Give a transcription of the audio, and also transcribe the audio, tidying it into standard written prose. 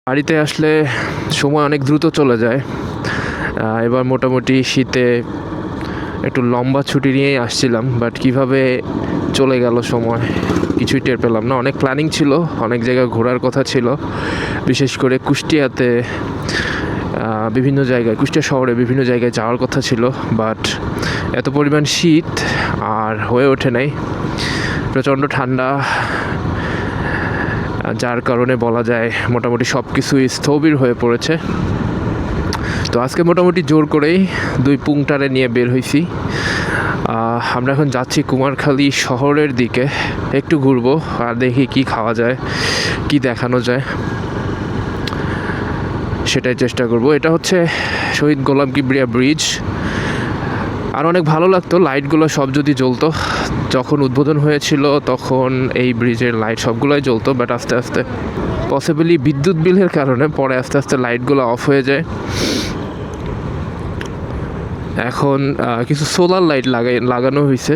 বাড়িতে আসলে সময় অনেক দ্রুত চলে যায়। এবার মোটামুটি শীতে একটু লম্বা ছুটি নিয়েই আসছিলাম, বাট কিভাবে চলে গেল সময় কিছুই টের পেলাম না। অনেক প্ল্যানিং ছিল, অনেক জায়গায় ঘোরার কথা ছিল, বিশেষ করে কুষ্টিয়াতে বিভিন্ন জায়গায়, কুষ্টিয়া শহরে বিভিন্ন জায়গায় যাওয়ার কথা ছিল, বাট এত পরিমাণ শীত আর হয়ে ওঠে নাই। প্রচণ্ড ঠান্ডা, যার কারণে বলা যায় মোটামুটি সব কিছুই স্থবির হয়ে পড়েছে। তো আজকে মোটামুটি জোর করেই 2 পুংটারে নিয়ে বের হয়েছি। আমরা এখন যাচ্ছি কুমারখালী শহরের দিকে, একটু ঘুরবো আর দেখি কি খাওয়া যায়, কি দেখানো যায়, সেটাই চেষ্টা করব। এটা হচ্ছে শহীদ গোলাম কিবরিয়া ব্রিজ। আর অনেক ভালো লাগতো লাইটগুলো সব যদি জ্বলতো। যখন উদ্বোধন হয়েছিল তখন এই ব্রিজের লাইট সবগুলোই জ্বলতো, বাট আস্তে আস্তে পসিবলি বিদ্যুৎ বিলের কারণে পরে আস্তে আস্তে লাইটগুলো অফ হয়ে যায়। এখন কিছু সোলার লাইট লাগানো হয়েছে,